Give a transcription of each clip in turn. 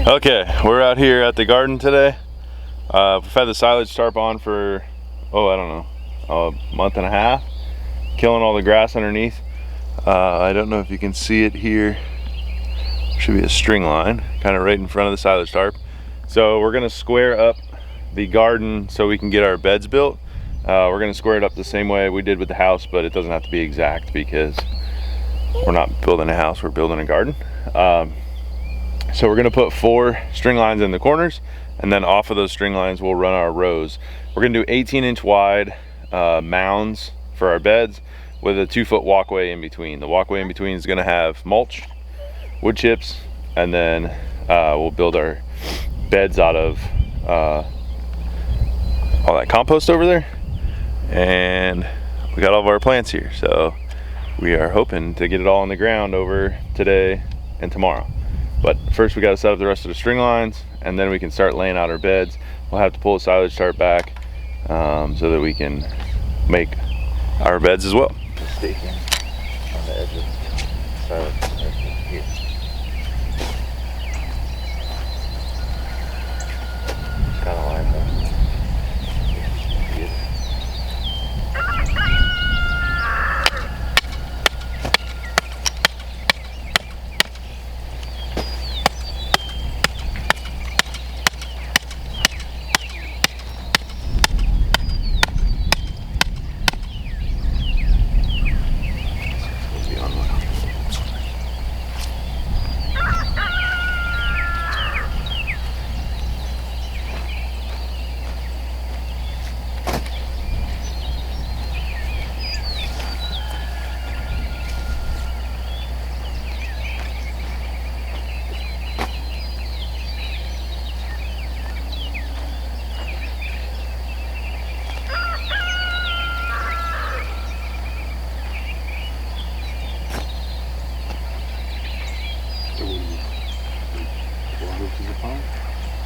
Okay, we're out here at the garden today. We've had the silage tarp on for, I don't know, a month and a half, killing all the grass underneath. I don't know if you can see it here. Should be a string line, kind of right in front of the silage tarp. So we're gonna square up the garden so we can get our beds built. We're gonna square it up the same way we did with the house, but it doesn't have to be exact because we're not building a house, we're building a garden. So we're gonna put 4 string lines in the corners, and then off of those string lines we'll run our rows. We're gonna do 18-inch wide mounds for our beds with a 2-foot walkway in between. The walkway in between is gonna have mulch, wood chips, and then we'll build our beds out of all that compost over there. And we got all of our plants here, so we are hoping to get it all on the ground over today and tomorrow. But first we got to set up the rest of the string lines, and then we can start laying out our beds. We'll have to pull the silage tarp back so that we can make our beds as well. Staking on the edge of the silage here. Kind of lined up.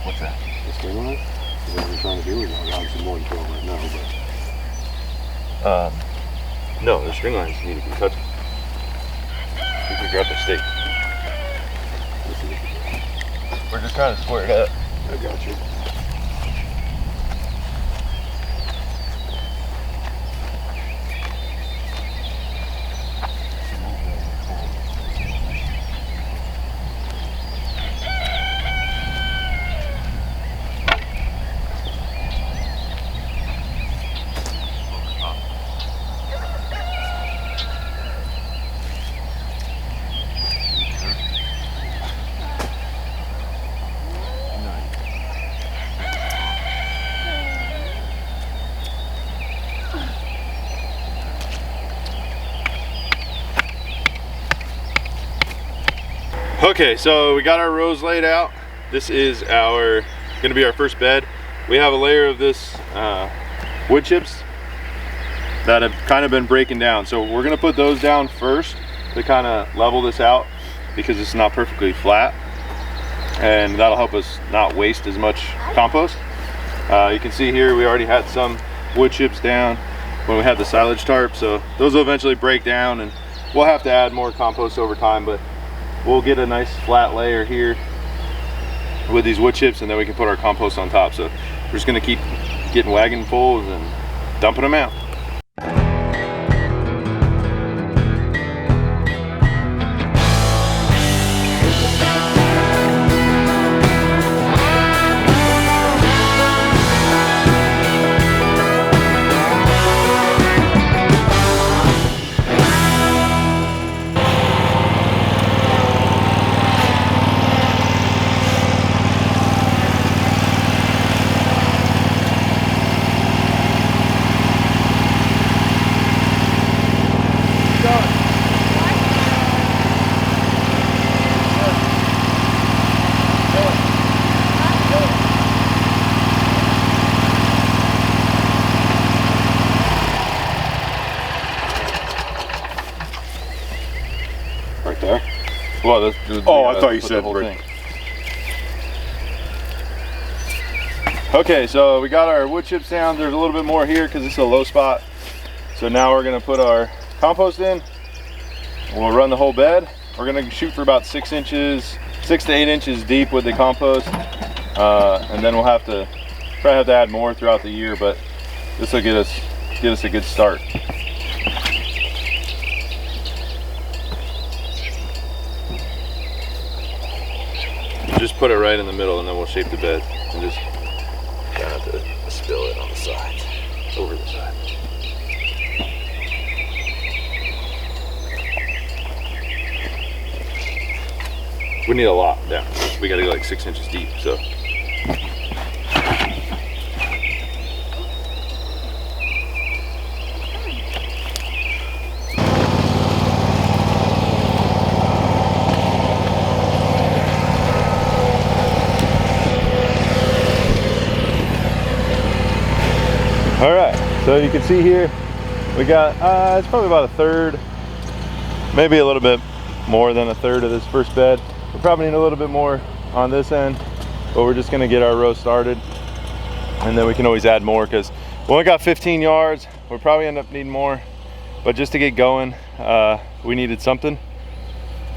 What's that? The string line? Is that what we're trying to do? Or not? Obviously more than 12 right now, but... No, the string lines need to be touching. You can grab the stake. We're just trying to square it up. I got you. Okay, so we got our rows laid out. This is gonna be our first bed. We have a layer of this wood chips that have kind of been breaking down. So we're gonna put those down first to kind of level this out because it's not perfectly flat. And that'll help us not waste as much compost. You can see here we already had some wood chips down when we had the silage tarp. So those will eventually break down and we'll have to add more compost over time, but we'll get a nice flat layer here with these wood chips, and then we can put our compost on top. So we're just gonna keep getting wagon fulls and dumping them out. Right there? Well, I thought you said right. Okay, so we got our wood chips down. There's a little bit more here because it's a low spot. So now we're gonna put our compost in. We'll run the whole bed, We're gonna shoot for about 6 to 8 inches deep with the compost, and then we'll probably have to add more throughout the year, but this will get us a good start. Just put it right in the middle, and then we'll shape the bed, and just try not to spill it on the sides, over the side. We need a lot down. We gotta go like 6 inches deep, so. All right, so you can see here, we got, it's probably about a third, maybe a little bit more than a third of this first bed. We probably need a little bit more on this end, but we're just gonna get our row started, and then we can always add more, because we only got 15 yards. We'll probably end up needing more, but just to get going, we needed something.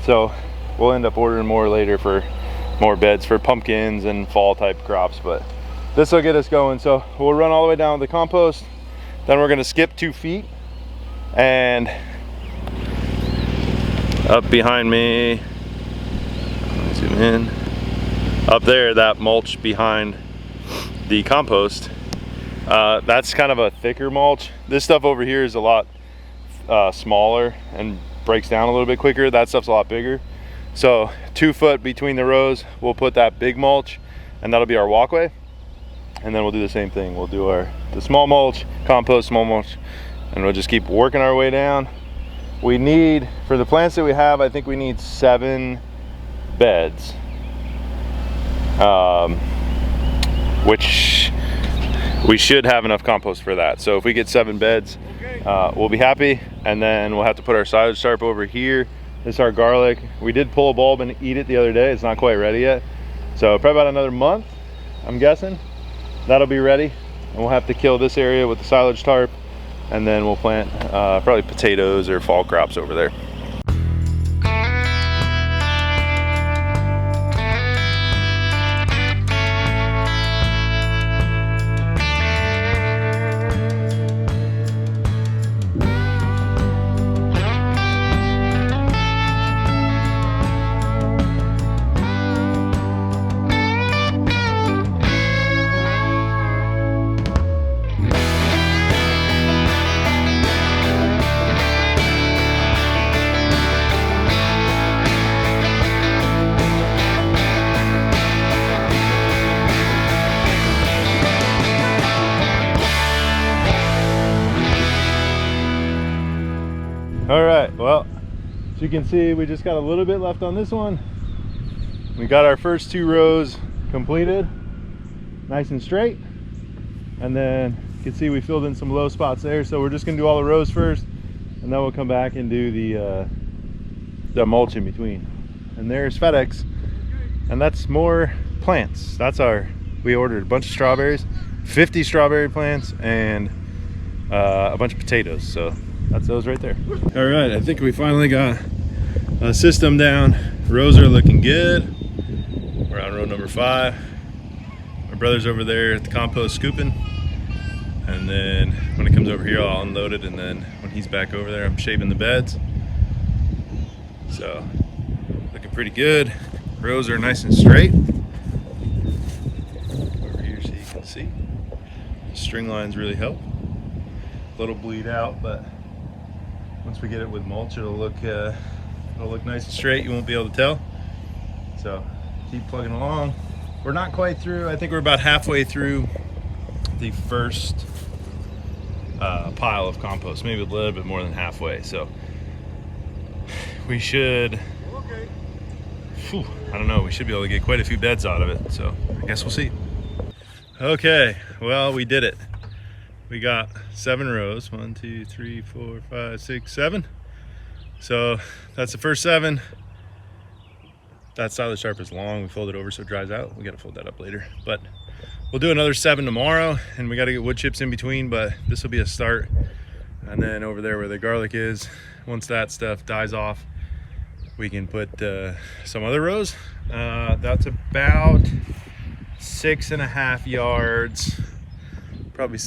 So we'll end up ordering more later for more beds for pumpkins and fall type crops, but this will get us going. So we'll run all the way down with the compost, then we're gonna skip 2 feet, and up behind me, zoom in, up there, that mulch behind the compost, that's kind of a thicker mulch. This stuff over here is a lot smaller and breaks down a little bit quicker. That stuff's a lot bigger. So 2 foot between the rows, we'll put that big mulch, and that'll be our walkway. And then we'll do the same thing. We'll do the small mulch, compost, small mulch, and we'll just keep working our way down. We need, for the plants that we have, I think we need 7 beds, which we should have enough compost for that. So if we get 7 beds, we'll be happy. And then we'll have to put our silage tarp over here. This is our garlic. We did pull a bulb and eat it the other day. It's not quite ready yet. So probably about another month, I'm guessing. That'll be ready, and we'll have to kill this area with the silage tarp, and then we'll plant probably potatoes or fall crops over there. All right, well, as you can see, we just got a little bit left on this one. We got our first 2 rows completed, nice and straight. And then you can see we filled in some low spots there. So we're just gonna do all the rows first, and then we'll come back and do the mulch in between. And there's FedEx, and that's more plants. We ordered a bunch of strawberries, 50 strawberry plants, and a bunch of potatoes. So that's those right there. All right, I think we finally got a system down. Rows are looking good. We're on row number 5. My brother's over there at the compost scooping. And then when it comes over here, I'll unload it. And then when he's back over there, I'm shaping the beds. So looking pretty good. Rows are nice and straight. Over here so you can see. The string lines really help. A little bleed out, but once we get it with mulch, it'll look nice and straight. You won't be able to tell. So keep plugging along. We're not quite through. I think we're about halfway through the first pile of compost, maybe a little bit more than halfway. So we should, I don't know, we should be able to get quite a few beds out of it. So I guess we'll see. Okay, well, we did it. We got 7 rows, 1, 2, 3, 4, 5, 6, 7. So that's the first 7. That silage tarp is long. We fold it over so it dries out. We got to fold that up later, but we'll do another 7 tomorrow, and we got to get wood chips in between, but this will be a start. And then over there where the garlic is, once that stuff dies off, we can put some other rows. That's about 6.5 yards, probably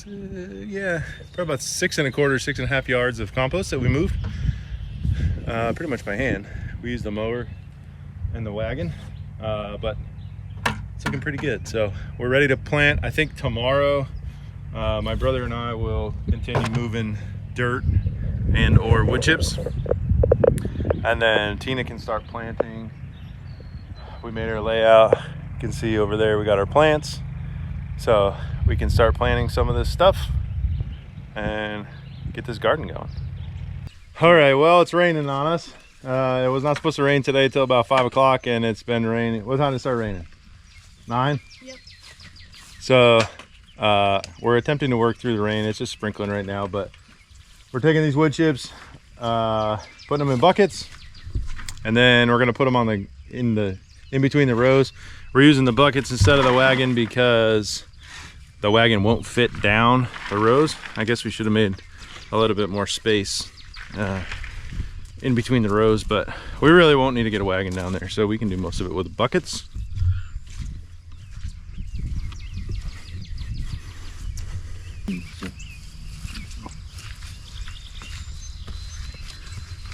yeah, probably about 6 1/4, 6.5 yards of compost that we moved pretty much by hand. We used the mower and the wagon, but it's looking pretty good. So we're ready to plant. I think tomorrow my brother and I will continue moving dirt and or wood chips, and then Tina can start planting. We made our layout. You can see over there we got our plants, so we can start planting some of this stuff and get this garden going. All right, well, it's raining on us. It was not supposed to rain today till about 5 o'clock, and it's been raining. What time did it start raining? 9? Yep. So we're attempting to work through the rain. It's just sprinkling right now, but we're taking these wood chips, putting them in buckets, and then we're gonna put them on in between the rows. We're using the buckets instead of the wagon because the wagon won't fit down the rows. I guess we should have made a little bit more space in between the rows, but we really won't need to get a wagon down there, so we can do most of it with buckets.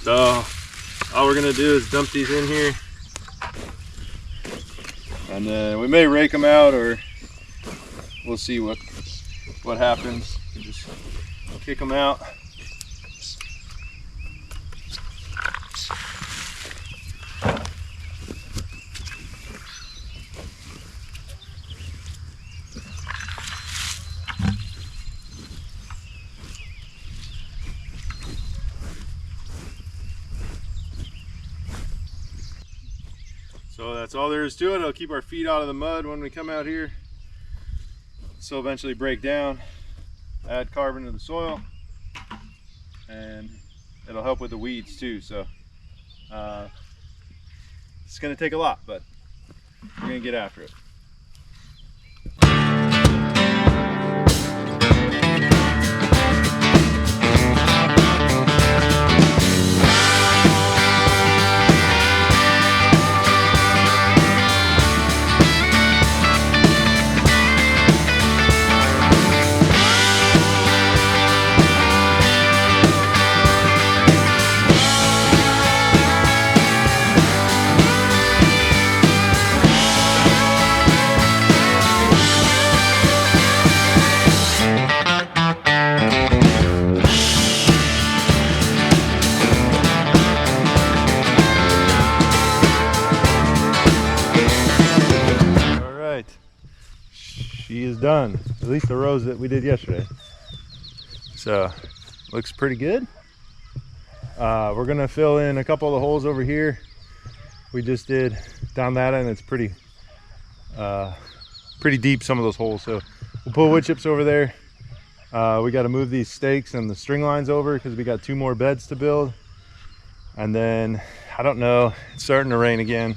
So all we're gonna do is dump these in here, and then we may rake them out, or we'll see what happens. Just kick them out. So that's all there is to it. It'll keep our feet out of the mud when we come out here. So eventually break down, add carbon to the soil, and it'll help with the weeds too. So it's gonna take a lot, but we're gonna get after it. She is done, at least the rows that we did yesterday. So looks pretty good. We're gonna fill in a couple of the holes over here. We just did down that end. It's pretty deep, some of those holes. So we'll put wood chips over there. We got to move these stakes and the string lines over because we got 2 more beds to build. And then I don't know, it's starting to rain again.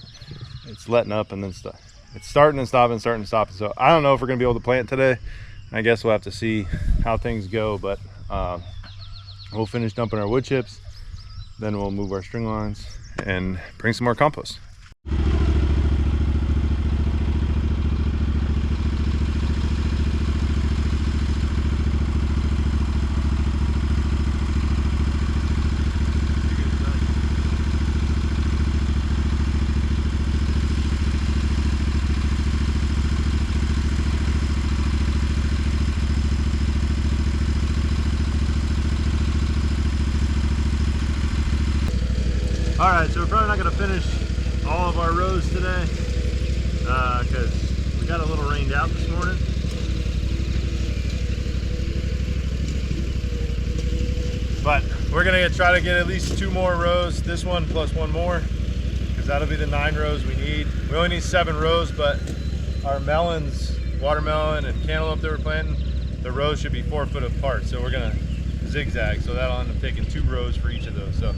It's letting up and then stuff. It's starting and stopping, starting and stopping. So I don't know if we're gonna be able to plant today. I guess we'll have to see how things go, but we'll finish dumping our wood chips, then we'll move our string lines and bring some more compost. All right, so we're probably not gonna finish all of our rows today because we got a little rained out this morning. But we're gonna try to get at least 2 more rows, this one plus 1 more, because that'll be the 9 rows we need. We only need 7 rows, but our melons, watermelon and cantaloupe that we're planting, the rows should be 4 foot apart. So we're gonna zigzag, so that'll end up taking 2 rows for each of those. So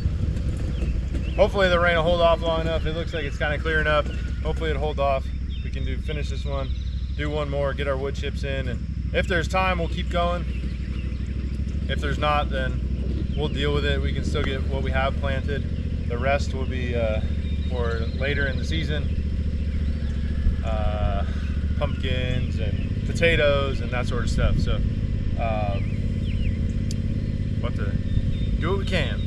hopefully the rain will hold off long enough. It looks like it's kind of clearing up. Hopefully it'll hold off. We can finish this one, do 1 more, get our wood chips in, and if there's time, we'll keep going. If there's not, then we'll deal with it. We can still get what we have planted. The rest will be for later in the season. Pumpkins and potatoes and that sort of stuff. So we'll have to do what we can.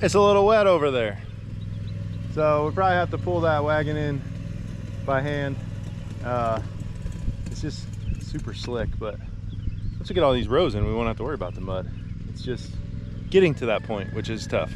It's a little wet over there, so we probably have to pull that wagon in by hand. It's just super slick, but once we get all these rows in, we won't have to worry about the mud. It's just getting to that point, which is tough.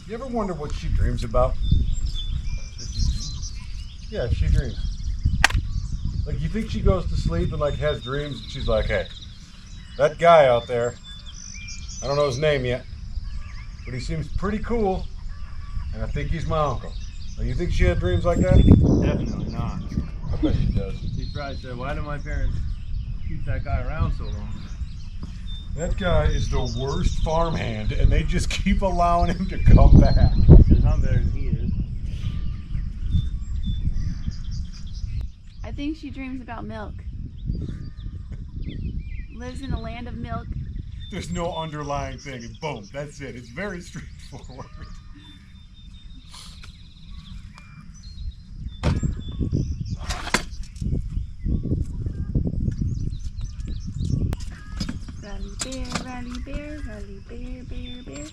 You ever wonder what she dreams about? Yeah, she dreams. Like, you think she goes to sleep and like has dreams, and she's like, hey, that guy out there, I don't know his name yet, but he seems pretty cool, and I think he's my uncle. Now, you think she had dreams like that? Definitely not. I bet she does. She probably said, why do my parents keep that guy around so long? That guy is the worst farmhand, and they just keep allowing him to come back. Because I'm better than he is. I think she dreams about milk. Lives in a land of milk. There's no underlying thing, and boom, that's it. It's very straightforward. Rally bear, bear, bear.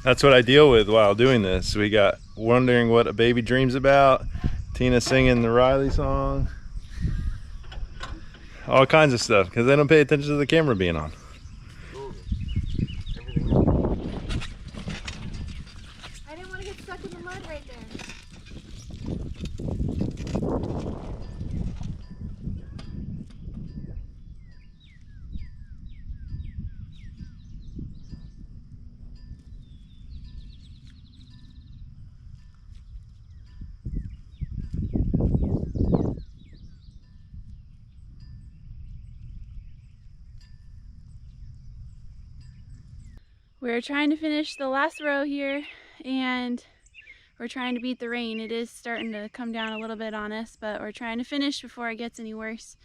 That's what I deal with while doing this. We got wondering what a baby dreams about, Tina singing the Riley song, all kinds of stuff, because they don't pay attention to the camera being on. I didn't want to get stuck in the mud right there. We're trying to finish the last row here, and we're trying to beat the rain. It is starting to come down a little bit on us, but we're trying to finish before it gets any worse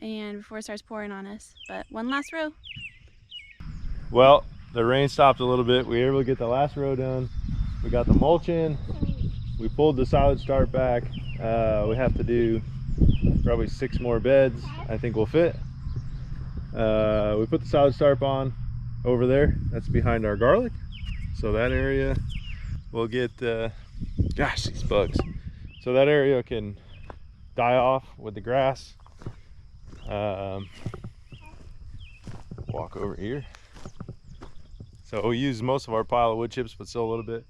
and before it starts pouring on us. But one last row. Well, the rain stopped a little bit. We were able to get the last row done. We got the mulch in. We pulled the silage start back. We have to do probably 6 more beds. I think we'll fit. We put the silage tarp on over there. That's behind our garlic. So that area will get, gosh, these bugs. So that area can die off with the grass. Walk over here. So we use most of our pile of wood chips, but still a little bit.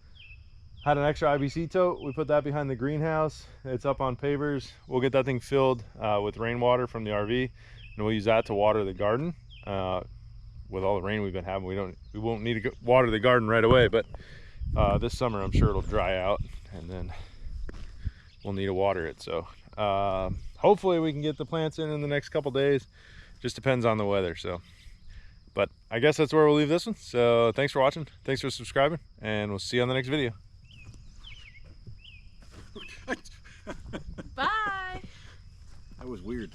Had an extra IBC tote. We put that behind the greenhouse. It's up on pavers. We'll get that thing filled with rainwater from the RV, and we'll use that to water the garden. With all the rain we've been having, we won't need to water the garden right away, but this summer I'm sure it'll dry out, and then we'll need to water it. So hopefully we can get the plants in the next couple days. Just depends on the weather. So, but I guess that's where we'll leave this one. So thanks for watching, thanks for subscribing, and we'll see you on the next video. Bye. That was weird.